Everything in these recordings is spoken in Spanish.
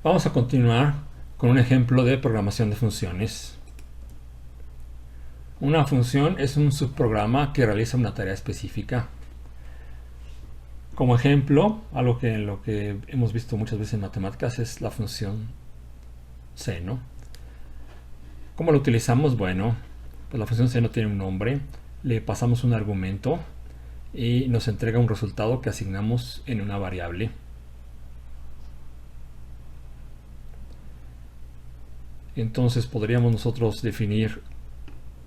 Vamos a continuar con un ejemplo de programación de funciones. Una función es un subprograma que realiza una tarea específica. Como ejemplo, algo que lo que hemos visto muchas veces en matemáticas es la función seno. ¿Cómo lo utilizamos? Bueno, pues la función seno tiene un nombre, le pasamos un argumento y nos entrega un resultado que asignamos en una variable. Entonces podríamos nosotros definir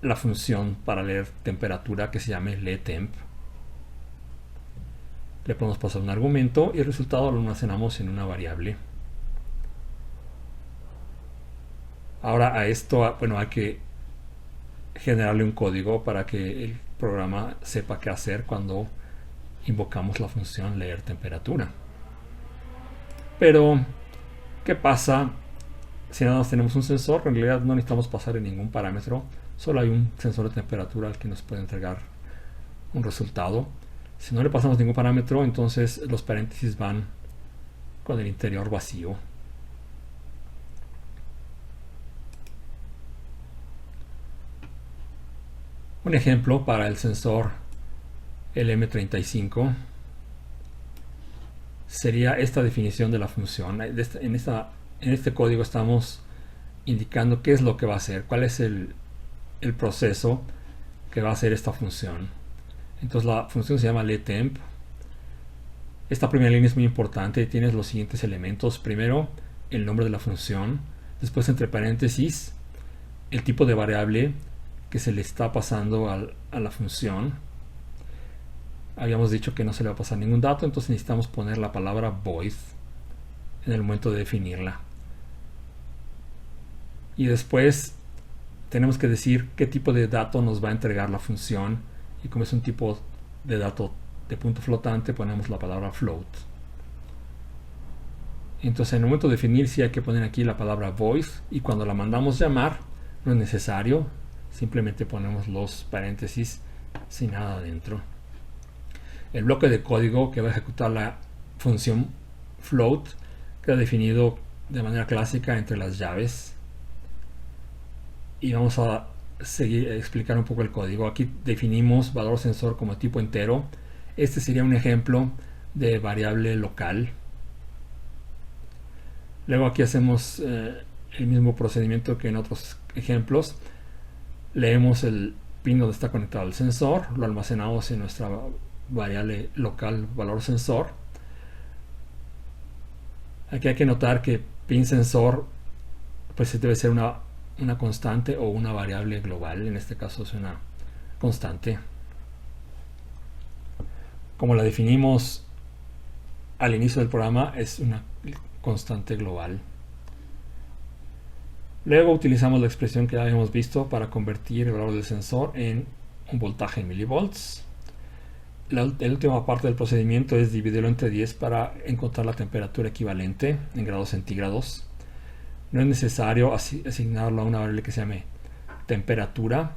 la función para leer temperatura que se llame letemp. Le podemos pasar un argumento y el resultado lo almacenamos en una variable. Ahora a esto, bueno, hay que generarle un código para que el programa sepa qué hacer cuando invocamos la función leer temperatura. Pero, ¿qué pasa si nada más tenemos un sensor? En realidad no necesitamos pasarle ningún parámetro, solo hay un sensor de temperatura al que nos puede entregar un resultado. Si no le pasamos ningún parámetro, entonces los paréntesis van con el interior vacío. Un ejemplo para el sensor LM35 sería esta definición de la función. En este código estamos indicando qué es lo que va a hacer, cuál es el proceso que va a hacer esta función. Entonces la función se llama letemp. Esta primera línea es muy importante. Tienes los siguientes elementos. Primero, el nombre de la función. Después, entre paréntesis, el tipo de variable que se le está pasando a la función. Habíamos dicho que no se le va a pasar ningún dato, entonces necesitamos poner la palabra void en el momento de definirla. Y después tenemos que decir qué tipo de dato nos va a entregar la función, y como es un tipo de dato de punto flotante, ponemos la palabra float. Entonces en el momento de definir sí hay que poner aquí la palabra void, y cuando la mandamos llamar no es necesario, simplemente ponemos los paréntesis sin nada adentro. El bloque de código que va a ejecutar la función float queda definido de manera clásica entre las llaves. Y vamos a seguir a explicar un poco el código. Aquí definimos valor sensor como tipo entero. Este sería un ejemplo de variable local. Luego aquí hacemos el mismo procedimiento que en otros ejemplos. Leemos el pin donde está conectado el sensor, lo almacenamos en nuestra variable local valor sensor. Aquí hay que notar que pin sensor pues debe ser una constante o una variable global. En este caso es una constante. Como la definimos al inicio del programa, es una constante global. Luego utilizamos la expresión que ya habíamos visto para convertir el valor del sensor en un voltaje en milivolts. La última parte del procedimiento es dividirlo entre 10 para encontrar la temperatura equivalente en grados centígrados. No es necesario asignarlo a una variable que se llame temperatura.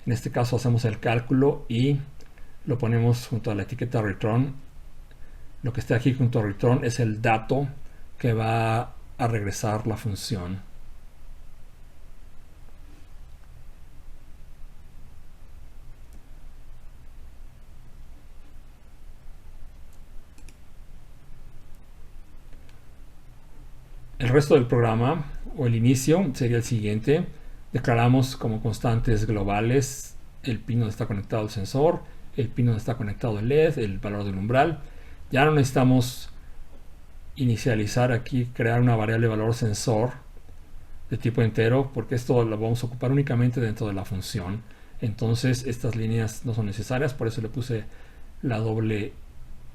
En este caso hacemos el cálculo y lo ponemos junto a la etiqueta return. Lo que está aquí junto a return es el dato que va a regresar la función. El resto del programa o el inicio sería el siguiente. Declaramos como constantes globales el pin donde está conectado el sensor, el pin donde está conectado el LED, el valor del umbral. Ya no necesitamos inicializar aquí, crear una variable valor sensor de tipo entero, porque esto lo vamos a ocupar únicamente dentro de la función. Entonces estas líneas no son necesarias, por eso le puse la doble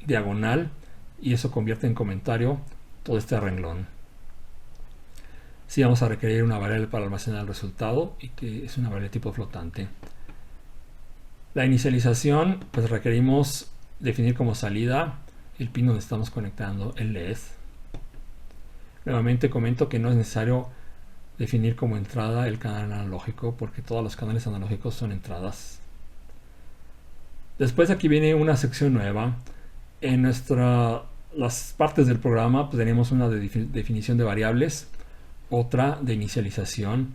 diagonal y eso convierte en comentario todo este renglón. Sí, vamos a requerir una variable para almacenar el resultado, y que es una variable tipo flotante. La inicialización, pues requerimos definir como salida el pin donde estamos conectando el LED. Nuevamente comento que no es necesario definir como entrada el canal analógico, porque todos los canales analógicos son entradas. Después aquí viene una sección nueva. En nuestra las partes del programa, pues tenemos una de definición de variables, otra de inicialización.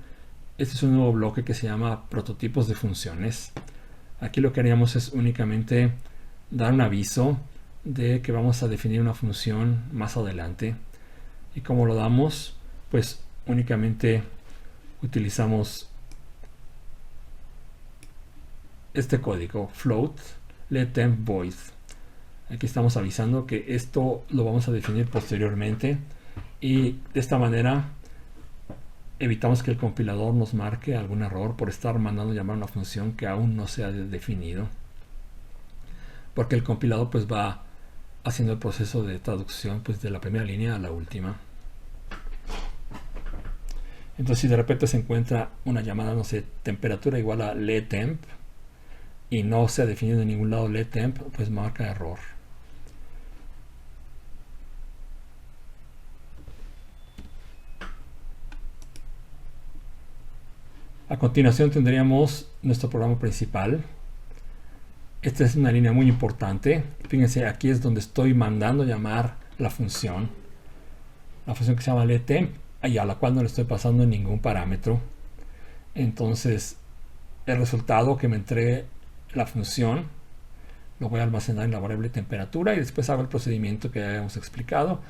Este es un nuevo bloque que se llama prototipos de funciones. Aquí lo que haríamos es únicamente dar un aviso de que vamos a definir una función más adelante. ¿Y cómo lo damos? Pues únicamente utilizamos este código float letTemp void. Aquí estamos avisando que esto lo vamos a definir posteriormente, y de esta manera evitamos que el compilador nos marque algún error por estar mandando llamar una función que aún no se ha definido, porque el compilador pues va haciendo el proceso de traducción pues de la primera línea a la última. Entonces, si de repente se encuentra una llamada, no sé, temperatura igual a letTemp, y no se ha definido en ningún lado letTemp, pues marca error. A continuación tendríamos nuestro programa principal. Esta es una línea muy importante. Fíjense, aquí es donde estoy mandando llamar la función que se llama letTemp, y a la cual no le estoy pasando ningún parámetro. Entonces, el resultado que me entregue la función lo voy a almacenar en la variable temperatura, y después hago el procedimiento que ya habíamos explicado.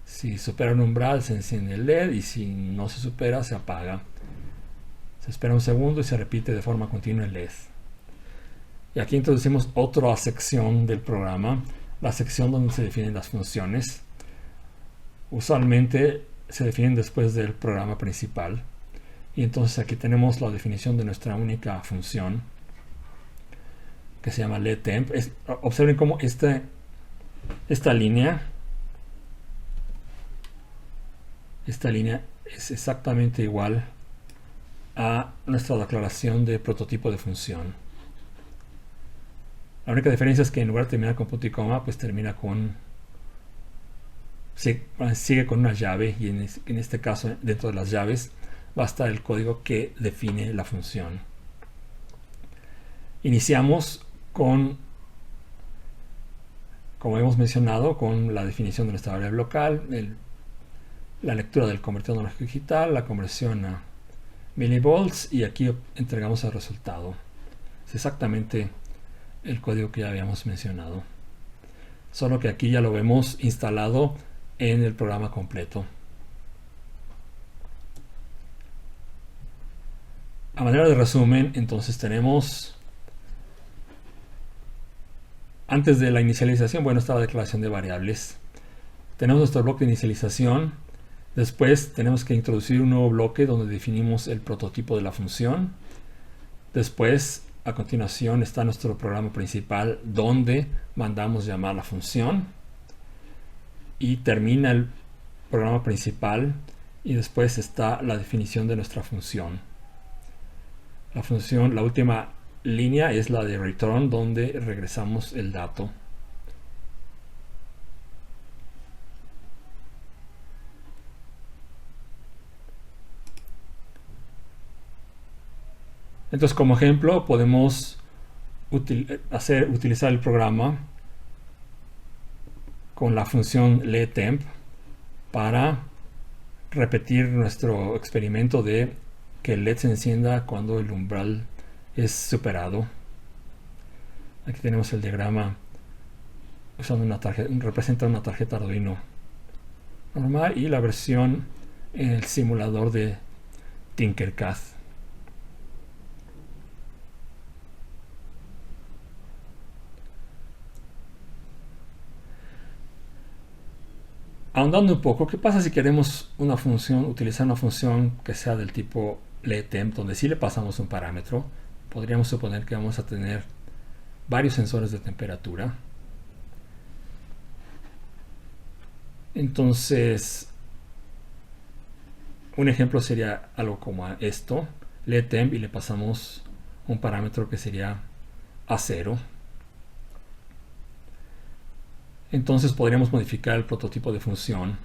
Si supera un umbral, se enciende el LED, y si no se supera, se apaga. Se espera un segundo y se repite de forma continua el LED. Y aquí introducimos otra sección del programa, la sección donde se definen las funciones. Usualmente se definen después del programa principal. Y entonces aquí tenemos la definición de nuestra única función, que se llama letTemp. Observen cómo esta línea es exactamente igual a nuestra declaración de prototipo de función. La única diferencia es que en lugar de terminar con punto y coma, pues termina con sigue con una llave, y en este caso, dentro de las llaves va a estar el código que define la función. Iniciamos con, como hemos mencionado, con la definición de nuestra variable local, la lectura del convertidor analógico digital, la conversión a millivolts, y aquí entregamos el resultado. Es exactamente el código que ya habíamos mencionado, solo que aquí ya lo vemos instalado en el programa completo. A manera de resumen, entonces tenemos, antes de la inicialización, bueno, está la declaración de variables. Tenemos nuestro bloque de inicialización. Después tenemos que introducir un nuevo bloque donde definimos el prototipo de la función. Después, a continuación, está nuestro programa principal donde mandamos llamar la función. Y termina el programa principal, y después está la definición de nuestra función. La función, la última línea es la de return, donde regresamos el dato. Entonces, como ejemplo, podemos utilizar el programa con la función letTemp para repetir nuestro experimento de que el LED se encienda cuando el umbral es superado. Aquí tenemos el diagrama usando una tarjeta, representa una tarjeta Arduino normal, y la versión en el simulador de Tinkercad. Ahondando un poco, ¿qué pasa si queremos utilizar una función que sea del tipo letTemp, donde sí le pasamos un parámetro? Podríamos suponer que vamos a tener varios sensores de temperatura. Entonces, un ejemplo sería algo como esto, letTemp, y le pasamos un parámetro que sería A0. Entonces podríamos modificar el prototipo de función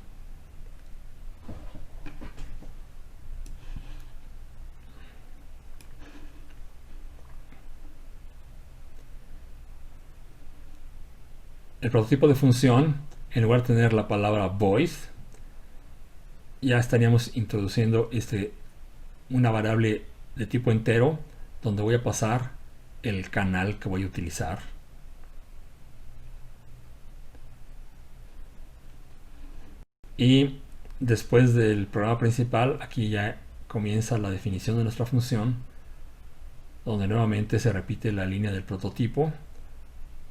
el prototipo de función en lugar de tener la palabra void, ya estaríamos introduciendo una variable de tipo entero donde voy a pasar el canal que voy a utilizar. Y después del programa principal, aquí ya comienza la definición de nuestra función, donde nuevamente se repite la línea del prototipo.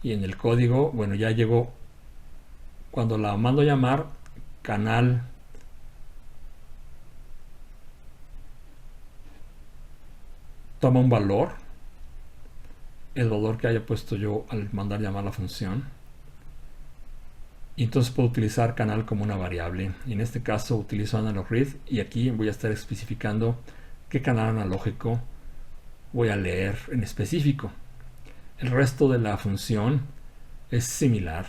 Y en el código, bueno, ya llegó, cuando la mando a llamar, canal toma un valor, el valor que haya puesto yo al mandar llamar la función, y entonces puedo utilizar canal como una variable. Y en este caso utilizo analog read, y aquí voy a estar especificando qué canal analógico voy a leer en específico. El resto de la función es similar.